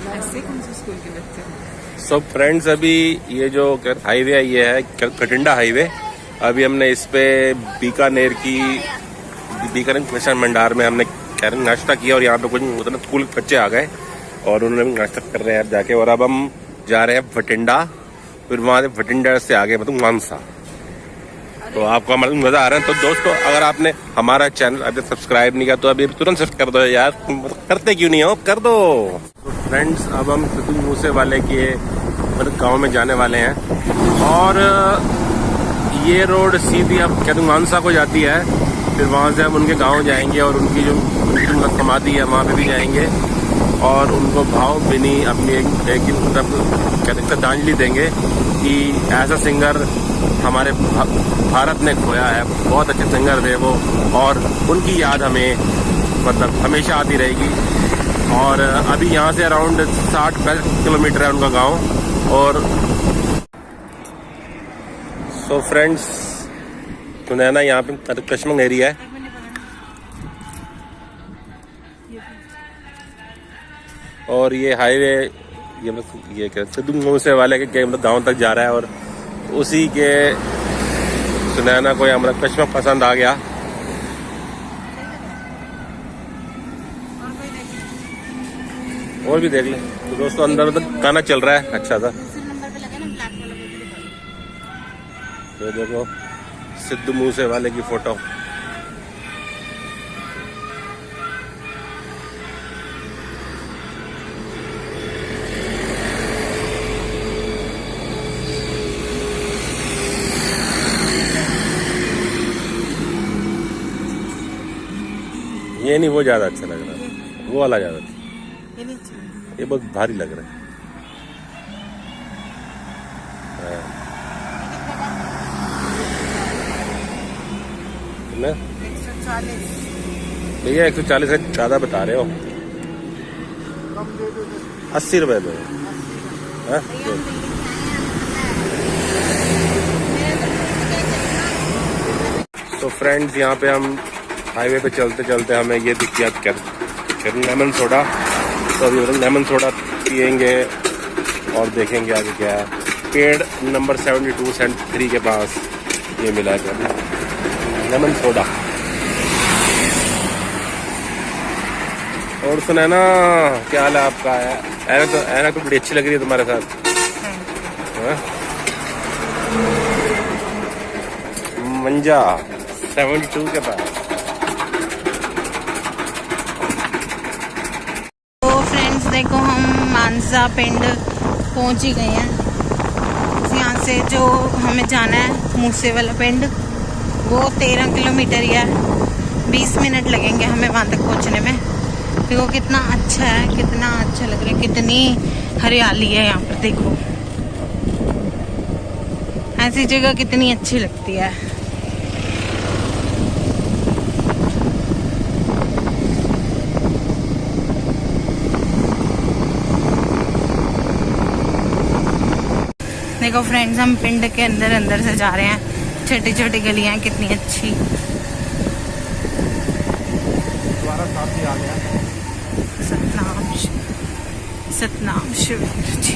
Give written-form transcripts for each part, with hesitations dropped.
ऐसे कौन से स्कूल के बच्चे? सो फ्रेंड्स, अभी ये जो हाईवे है ये है कटिंडा हाईवे। अभी हमने इस पे बीकानेर मिशन भंडार में हमने नाश्ता किया और यहाँ पे कुछ मतलब स्कूल के बच्चे आ गए और उन्होंने भी नाश्ता कर रहे हैं जाके। और अब हम जा रहे हैं भटिंडा, फिर वहाँ से भटिंडा से आगे मतलब मानसा। तो आपको मतलब मजा आ रहा है। तो दोस्तों, अगर आपने हमारा चैनल अभी सब्सक्राइब नहीं किया तो अभी तुरंत सब्सक्राइब कर दो यार, करते क्यों नहीं हो, कर दो। तो फ्रेंड्स, अब हम सिद्धू मूसे वाले के मतलब गाँव में जाने वाले हैं और ये रोड सीधी अब क्या मानसा को जाती है। फिर वहाँ से हम उनके गांव जाएंगे और उनकी जो समाधि है वहाँ पे भी जाएंगे और उनको भाव बिनी अपनी एक मतलब श्रद्धांजलि देंगे कि ऐसा सिंगर हमारे भारत ने खोया है। बहुत अच्छे सिंगर थे वो और उनकी याद हमें मतलब हमेशा आती रहेगी। और अभी यहाँ से अराउंड 60-65 किलोमीटर है उनका गाँव। और सो फ्रेंड्स, सुनैना यहाँ पे कश्मीर एरिया है और ये हाईवे ये क्या सिद्धू मूसे वाले के मतलब गांव तक जा रहा है। और उसी के सुनैना को यहाँ मतलब कश्मीर पसंद आ गया। और भी देख ले तो दोस्तों, अंदर उधर गाना चल रहा है अच्छा सा। तो देखो सिद्धू मूसे वाले की फोटो। ये नहीं, वो ज्यादा अच्छा लग रहा है, वो वाला ज्यादा अच्छा। ये बहुत भारी लग रहा है ना। 140 भैया 140 से ज्यादा बता रहे हो। 80 रुपए दो। तो फ्रेंड्स, यहाँ पे हम हाईवे पे चलते चलते हमें ये दिख गया क्या लेमन सोडा। तो अभी लेमन सोडा पियेंगे और देखेंगे आगे क्या है। पेड़ नंबर 72-73 के पास ये मिला है लेमन सोडा। और सुनैना, क्या हाल है आपका? ऐना तो बड़ी अच्छी लग रही है तुम्हारे साथ। मंजा 72 के पास। तो फ्रेंड्स देखो, हम मानसा पिंड पहुंच ही गए हैं। यहाँ से जो हमें जाना है मूसे वाला पिंड, वो 13 किलोमीटर ही है। 20 मिनट लगेंगे हमें वहाँ तक पहुँचने में। देखो कितना अच्छा है, कितना अच्छा लग रहा है, कितनी हरियाली है यहाँ पर। देखो ऐसी जगह कितनी अच्छी लगती है। देखो फ्रेंड्स, हम पिंड के अंदर अंदर से जा रहे हैं। छोटी छोटी गलियां हैं, कितनी अच्छी। सतनाम शिवेंद्र जी।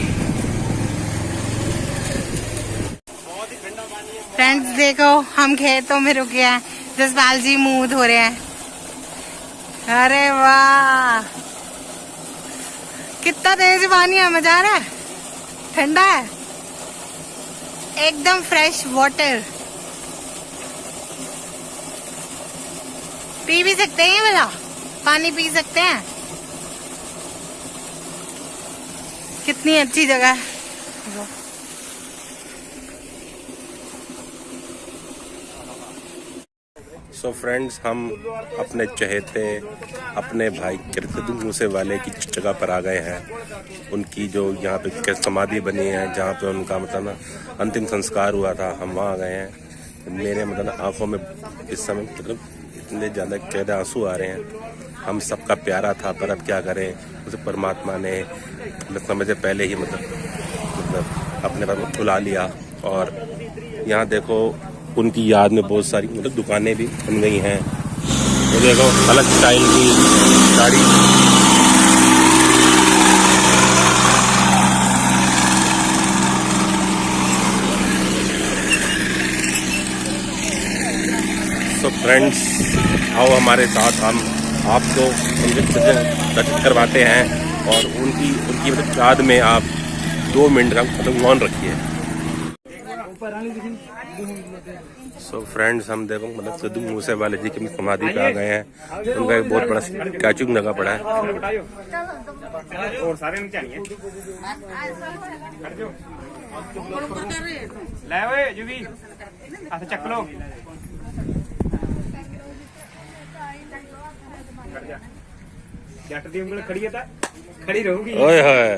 फ्रेंड्स देखो, हम खेतों में रुके हैं। जसपाल जी मुंह धो रहे हैं। अरे वाह, कितना तेज पानी है, मजा आ रहा है, ठंडा है एकदम, फ्रेश वाटर। पी भी सकते हैं भला, पानी पी सकते हैं। कितनी अच्छी जगह है। सो फ्रेंड्स, हम अपने चहेते अपने भाई सिद्धू मूसे वाले की जगह पर आ गए हैं। उनकी जो यहाँ पे समाधि बनी है, जहाँ पे उनका मतलब ना अंतिम संस्कार हुआ था, हम वहाँ गए हैं। मेरे मतलब आंखों में इस समय मतलब इतने ज़्यादा गहरे आंसू आ रहे हैं। हम सबका प्यारा था, पर अब क्या करें, उसे परमात्मा ने समय से पहले ही मतलब अपने पास बुला लिया। और यहाँ देखो उनकी याद में बहुत सारी मतलब दुकानें भी बन गई हैं। तो देखो अलग स्टाइल की गाड़ी। तो फ्रेंड्स आओ हमारे साथ, हम आपको उनके दर्शन करवाते हैं और उनकी मतलब याद में आप 2 मिनट का मतलब मौन रखिए। सो फ्रेंड्स हम देखो मतलब सिद्धू मूसेवाले जी की समाधि पे आ गए हैं। उनका एक बहुत बड़ा स्टैचू लगा पड़ा है। और सारे ले ओए जुगी हाथ चक लो। जट दी उंगल खड़ी है ता खड़ी रहूगी। ओए होए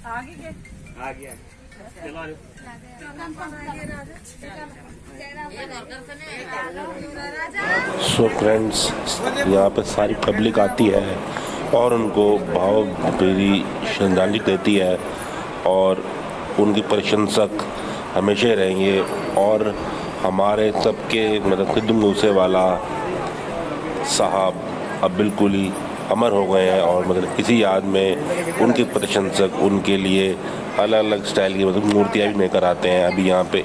आ गया चलो आ जाओ। सो फ्रेंड्स यहाँ पे सारी पब्लिक आती है और उनको भावभीनी श्रद्धांजलि देती है और उनकी प्रशंसक हमेशा रहेंगे। और हमारे सबके मतलब सिद्धू मूसेवाला साहब अब बिल्कुल ही अमर हो गए हैं और मतलब इसी याद में उनके प्रशंसक उनके लिए अलग अलग स्टाइल की मतलब मूर्तियाँ भी लेकर आते हैं। अभी यहाँ पे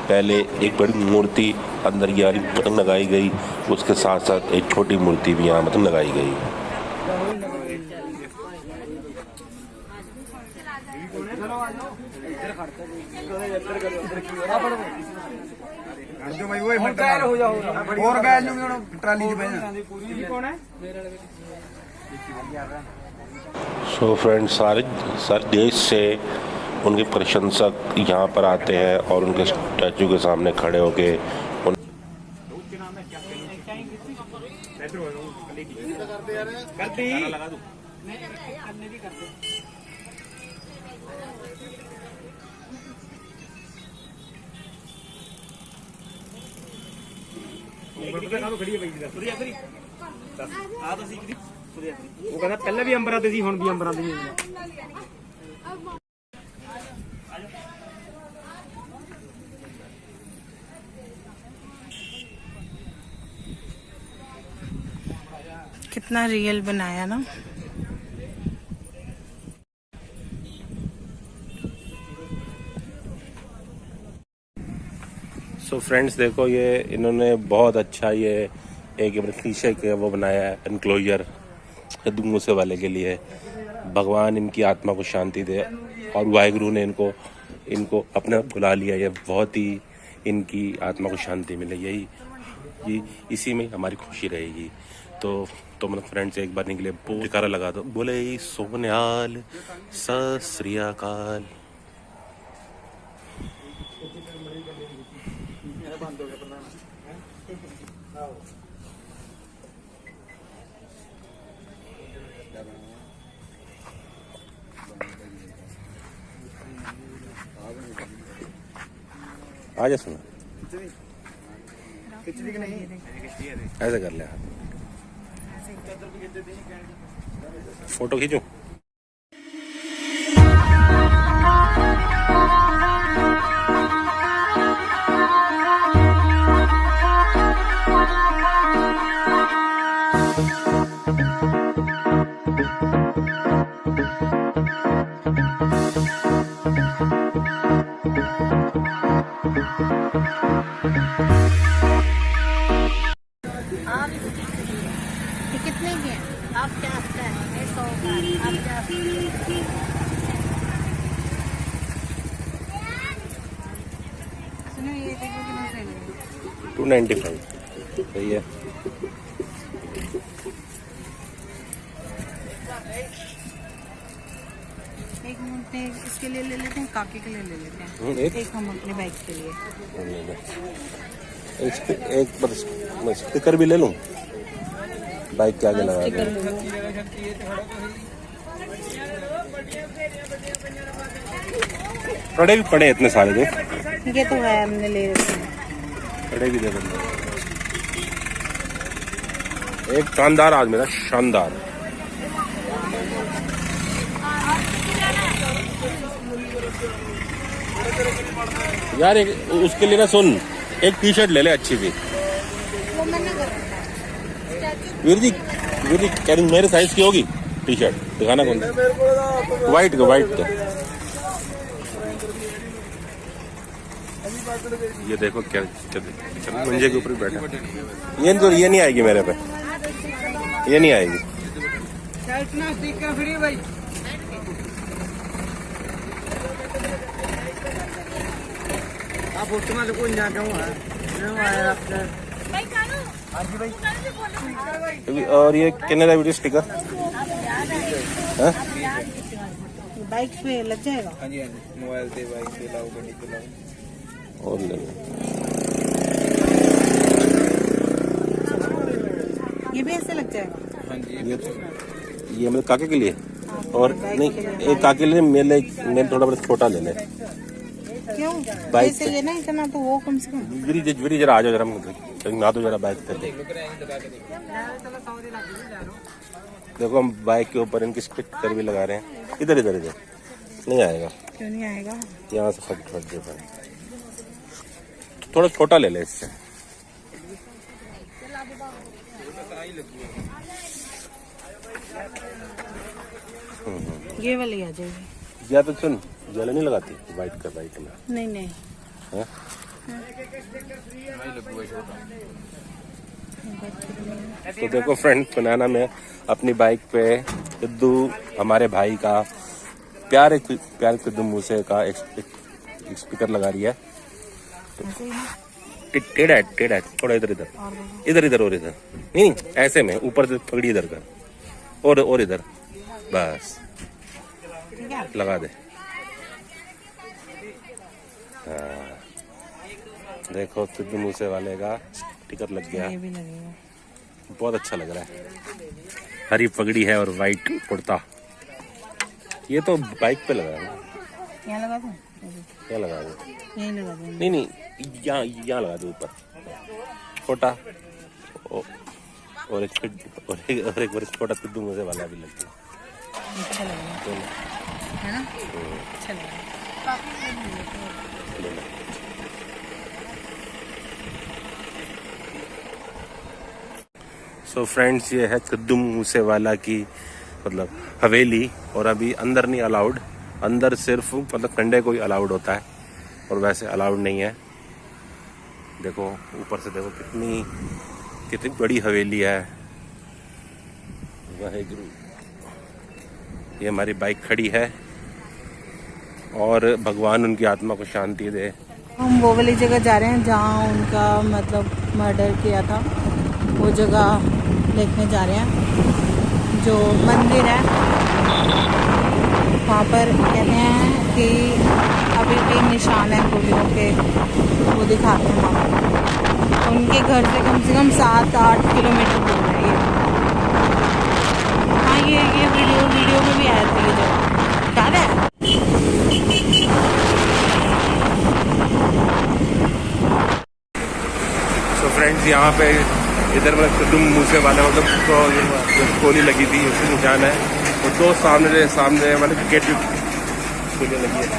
पहले एक बड़ी मूर्ति अंदर की वाली पतंग लगाई गई, उसके साथ साथ एक छोटी मूर्ति भी यहाँ मतलब लगाई गई। सो फ्रेंड्स सारे देश से उनके प्रशंसक यहाँ पर आते हैं और उनके स्टैचू के सामने खड़े होके वो कहता पहले भी अंबरा ते सी हुण भी अंबरा ते ही। कितना रियल बनाया ना। सो फ्रेंड्स देखो ये इन्होंने बहुत अच्छा ये एक शीशे के वो बनाया है एनक्लोजर सिद्धू मूसेवाले के लिए। भगवान इनकी आत्मा को शांति दे और वाहिगुरु ने इनको अपने बुला लिया। ये बहुत ही इनकी आत्मा को शांति मिले, यही इसी में हमारी खुशी रहेगी। तो मतलब फ्रेंड्स एक बार निकले जयकारा लगा दो, बोले सोनिहाल सत श्री अकाल। आ जा सुना ऐसे कर ले, फोटो खींचूं। कितने के हैं? आप क्या हैं? 100 का। आप क्या? सुनो ये देखो कितना सही है। 295 सही है। एक मिनट इसके लिए ले लेते हैं, काके के लिए ले लेते हैं। एक हम अपने बाइक के लिए एक पर स्टिकर भी ले लूं बाइक के आगे लगा के। कड़े भी पड़े इतने सारे दे, ये तो है हमने ले रखे हैं। कड़े भी दे दो। एक शानदार आदमी था, शानदार। यार एक उसके लिए ना सुन, एक टी शर्ट ले ले अच्छी सी। वो मैंने कर रखा है। वीर जी क्या मेरे साइज की होगी टी शर्ट? दिखाना कौन सा? वाइट का। ये देखो क्या मंजे के ऊपर बैठा। ये नहीं आएगी मेरे पे, ये नहीं आएगी। भाई आप उसमें कोई ना क्यों है? और ये कितने का स्टिकर? बाइक पे लग जाएगा। हाँ जी मोबाइल से बाइक पे लाओ, गड्डी पे लाओ। और नहीं, ये भी ऐसे लग जाएगा। हाँ जी ये मेरे काके के लिए, और नहीं एक काके के लिए मेरे थोड़ा बड़ा छोटा ले ले। क्यों? बाइक ऐसे ये ना इतना तो वो कम से कम। वीरी जरा आ जाओ, जरा ना तो जरा बाइक पे। देखो हम बाइक के ऊपर इनकी स्टिकर भी लगा रहे हैं। इधर नहीं आएगा। क्यों नहीं आएगा? यहाँ से फट दे पाए, थोड़ा छोटा ले ले इससे। ये वाली आ जाएगी। या तो सुन, जल नहीं लगाती वाइट में? नहीं हाँ? तो देखो फ्रेंड, बनाना में अपनी बाइक पे सिद्धू हमारे भाई का प्यारे सिद्धू मूसे का एक स्पीकर लगा रही है। टेढ़ा है थोड़ा, इधर और इधर नहीं, ऐसे में ऊपर से पकड़ी इधर कर, और इधर बस लगा दे। हाँ देखो सिद्धू मूसे वाले का स्टिकर लग गया। ये भी लगेगा। बहुत अच्छा लग रहा है। हरी पगड़ी है और वाइट कुर्ता। ये तो बाइक पे लगा है। यहाँ लगा दूँ? क्या लगा दो? यहीं लगा दूँ। नहीं यहाँ लगा दो ऊपर, छोटा और एक बार छोटा सिद्धू मूसे वाला भी लग गया। अच्छा लगेगा है ना? अच्छा लगेगा। सो फ्रेंड्स, ये है सिद्धू मूसे वाला की मतलब हवेली, और अभी अंदर नहीं अलाउड। अंदर सिर्फ मतलब संडे को ही अलाउड होता है, और वैसे अलाउड नहीं है। देखो ऊपर से देखो कितनी बड़ी हवेली है। वाहेगुरु। ये हमारी बाइक खड़ी है, और भगवान उनकी आत्मा को शांति दे। हम वो वाली जगह जा रहे हैं जहाँ उनका मतलब मर्डर किया था, वो जगह देखने जा रहे हैं। जो मंदिर है वहाँ पर कहते हैं कि अभी भी निशान है गोलियों के, वो दिखाते हैं वहाँ पर। उनके घर से कम 7-8 किलोमीटर दूर है ये। हाँ ये वीडियो में भी आया था ये जगह, याद है? तो फ्रेंड्स यहाँ पे इधर मतलब सिद्धू मूसे वाला मतलब गोली लगी थी, उसकी निशान है। और दो सामने मतलब गेट गोली लगी है।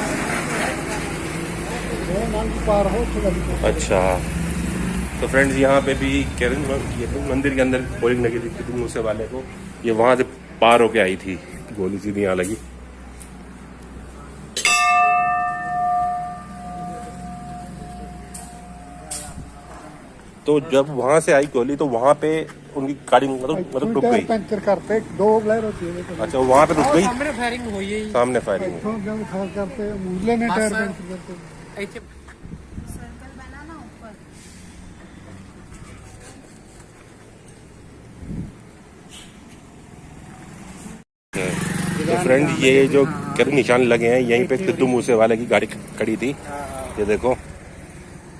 अच्छा तो फ्रेंड्स यहाँ पे भी कह रहे हैं, ये तो मंदिर के अंदर गोली लगी थी सिद्धू मूसे वाले को। ये वहां से पार होके आई थी, गोली सीधी यहाँ लगी। तो जब वहां से आई गोली तो वहां पे उनकी गाड़ी मतलब रुक गई। पंचर करते 2 ब्लेयर होती है। अच्छा वहां पे रुक गई, सामने फायरिंग हुई है। सामने फायरिंग। करते मुझले ने टायर पंचर करते। ऐसे सर्कल बना ना ऊपर। तो फ्रेंड ये जो निशान लगे हैं यहीं पे सिद्धू मूसे वाले की गाड़ी खड़ी थी, ये देखो।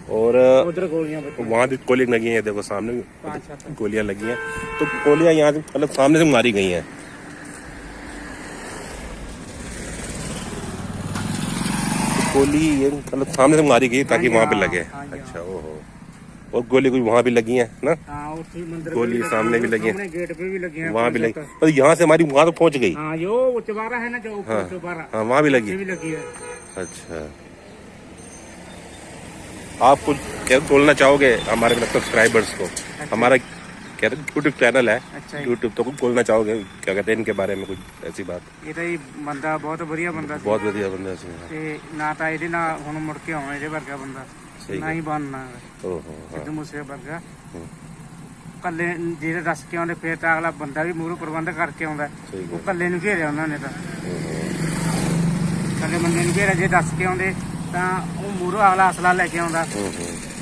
और उधर गोलियां वहां भी गोली लगी है, देखो सामने गोलियां लगी हैं। तो गोलियां यहाँ से मतलब सामने से मारी गई हैं। गोली ये मतलब सामने से मारी गई ताकि वहां पे लगे। अच्छा ओहो, और गोली कोई वहां भी लगी है ना? गोली सामने भी लगी है, गेट पे भी लगी है, वहां भी लगी। और यहाँ से हमारी वहां तो पहुंच गई। हाँ जो चबारा है ना, जो ऊपर चबारा हाँ वहां भी लगी है। अच्छा आप कुछ बोलना चाहोगे हमारे मतलब सब्सक्राइबर्स को? हमारा कह रहे यूट्यूब चैनल है, अच्छा यूट्यूब तो कुछ बोलना चाहोगे, क्या कहते हैं इनके बारे में, कुछ ऐसी बात? ਇਹ ਤਾਂ ਜੀ ਬੰਦਾ ਬਹੁਤ ਵਧੀਆ ਬੰਦਾ ਸੀ बहुत बढ़िया बंदा सी। ਤੇ ਨਾ ਤਾਂ ਇਹਦੇ ਨਾਲ ਹੁਣ ਮੁੜ ਕੇ ਆਉਣਾ ਇਹਦੇ ਵਰਗਾ ਬੰਦਾ ਸਹੀ ਨਾ ਹੀ ਬਣਨਾ ओहो हाँ। ਸਿੱਧੂ ਮੂਸੇ ਵਰਗਾ ਕੱਲੇ ਜਿਹੜੇ ਦੱਸ ਕੇ ਆਉਂਦੇ ਫੇਰ ਤਾਂ ਅਗਲਾ ਬੰਦਾ ਵੀ ਮੂਹਰੋਂ ਪ੍ਰਬੰਧ ਕਰਕੇ ਆਉਂਦਾ ਸਹੀ ਉਹ ਗੱਲ। ਕੱਲੇ ਨੂੰ ਘੇਰਿਆ ਉਹਨਾਂ ਨੇ ਤਾਂ ਕੱਲੇ ਬੰਦੇ ਨੂੰ ਘੇਰਿਆ ਜੇ ਦੱਸ ਕੇ ਆਉਂਦੇ ਤਾਂ ਉਹ ਮੂਹਰੋਂ ਅਗਲਾ ਅਸਲਾ ਲੈ ਕੇ ਆਉਂਦਾ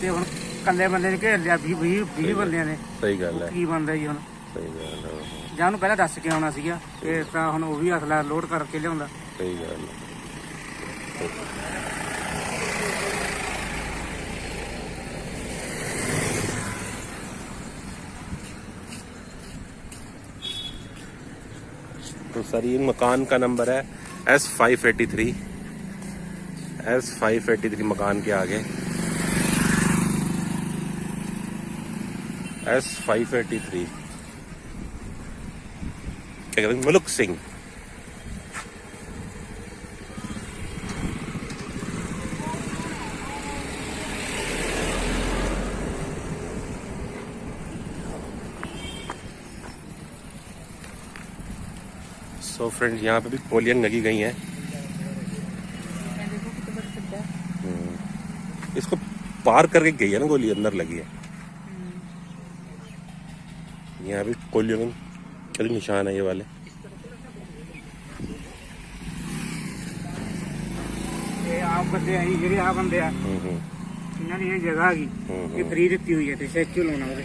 ਤੇ ਹੁਣ ਕੱਲੇ ਬੰਦੇ ਨੂੰ ਘੇਰ ਲਿਆ 20 ਬੰਦਿਆਂ ਨੇ सही गल है, ਕੀ ਬਣਦਾ ਜੀ ਹੁਣ सही गल है, ਜਾਂ ਉਹਨੂੰ ਪਹਿਲਾਂ ਦੱਸ ਕੇ ਆਉਣਾ ਸੀਗਾ ਫੇਰ ਤਾਂ ਹੁਣ ਉਹ ਵੀ ਅਸਲਾ ਲੋਡ ਕਰਕੇ ਲਿਆਉਂਦਾ सही गल है। तो सर ये मकान का नंबर है S583, S583 मकान के आगे S583 क्या कहते हैं, मुलुक सिंह। सो फ्रेंड्स यहाँ पे भी गोलियां लगी गई हैं। इसको पार करके गई है ना गोली, अंदर लगी है। यहाँ भी गोलियों के निशान है ये वाले। ਇਹ ਆਪ ਬੰਦੇ ਆ ਜੀ, ਜਿਹੜੇ ਆ ਬੰਦੇ ਆ ਇਹਨਾਂ ਦੀ ਇਹ ਜਗ੍ਹਾ ਹੈਗੀ ਇਹ ਫ੍ਰੀ ਦਿੱਤੀ ਹੋਈ ਹੈ ਤੇ ਸਟੈਚੂ ਲਾਉਣਾ ਉਹਦੇ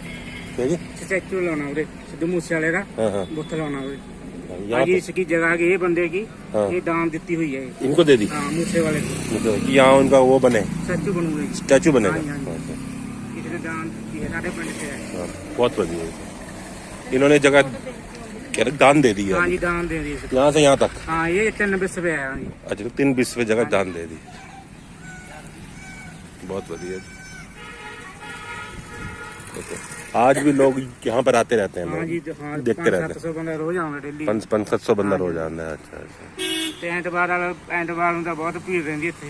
क्या जी? ਸਟੈਚੂ ਲਾਉਣਾ ਉਹਦੇ ਸਿੱਧੂ ਮੂਸੇ ਵਾਲੇ ਦਾ हाँ हाँ ਬੁੱਤ ਲਾਉਣਾ ਉਹਦੇ यहाँ आज पे इसकी जगह की ये बंदे की हाँ। ये दान देती हुई है इनको दे दी हाँ मूसे वाले की मतलब कि यहाँ उनका वो बने, सच्चू बनूंगे स्टैचू बनेगा। हाँ, हाँ। अच्छा, इसने दान दी है साढ़े पिंड से है हाँ, बहुत बढ़िया। इन्होंने जगह कह रहे दान दे दी हाँ है जी दान दे दी इसको यहाँ से यहाँ तक। हाँ ये 93 पे है हाँ जी अच्छा, 3 पे जगह दान दे दी, बहुत बढ़िया। ओके। आज भी लोग यहाँ पर आते रहते हैं, हाँ जी लोग हाँ देखते रहते 500 बंदा रोज आਉਂਦਾ ਡੇਲੀ हैं। 500 बंदा रोज आना है। अच्छा अच्छा। ਤੇ ਐਤਵਾਰ ਨੂੰ ਤਾਂ ਬਹੁਤ ਭੀੜ ਰਹਿੰਦੀ ਇੱਥੇ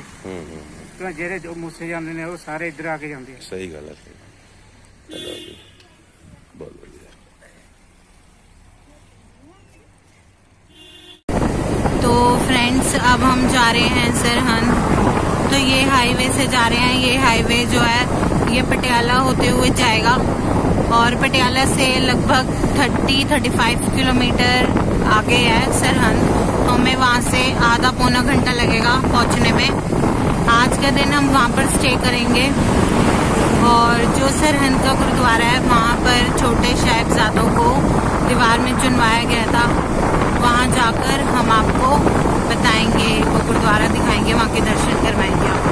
ਕਿਉਂ ਜਿਹੜੇ ਜੋ ਮੂਸੇ ਜਾਂਦੇ ਨੇ ਉਹ ਸਾਰੇ ਇੱਧਰ ਆ ਕੇ ਜਾਂਦੇ ਆ सही गल है, सही। चलो जी, बहुत बढ़िया। तो फ्रेंड्स अब हम जा रहे हैं सरहंद। तो ये हाईवे से जा रहे हैं। ये हाईवे जो है ये पटियाला होते हुए जाएगा और पटियाला से लगभग 30-35 किलोमीटर आगे है सरहंद। हमें वहाँ से आधा पौना घंटा लगेगा पहुँचने में। आज का दिन हम वहाँ पर स्टे करेंगे और जो सरहंद का गुरुद्वारा है वहाँ पर छोटे साहिबजादों को दीवार में चुनवाया गया था। वहाँ जाकर हम आपको बताएंगे, वो गुरुद्वारा दिखाएंगे, वहाँ के दर्शन करवाएंगे आपको।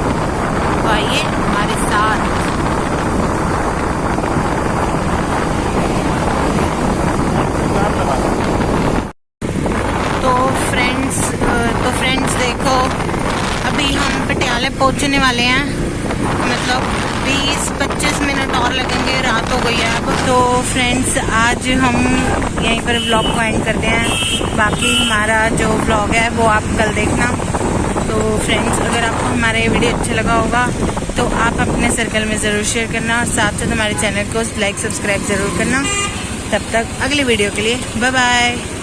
तो आइए हमारे साथ। तो फ्रेंड्स देखो अभी हम पटियाला पहुँचने वाले हैं। मतलब 20-25 मिनट और लगेंगे, रात हो गई है अब। तो फ्रेंड्स आज हम यहीं पर व्लॉग को एंड करते हैं। बाकी हमारा जो व्लॉग है वो आप कल देखना। तो फ्रेंड्स अगर आपको हमारा ये वीडियो अच्छा लगा होगा तो आप अपने सर्कल में ज़रूर शेयर करना और साथ साथ हमारे चैनल को लाइक सब्सक्राइब ज़रूर करना। तब तक अगली वीडियो के लिए बाय बाय।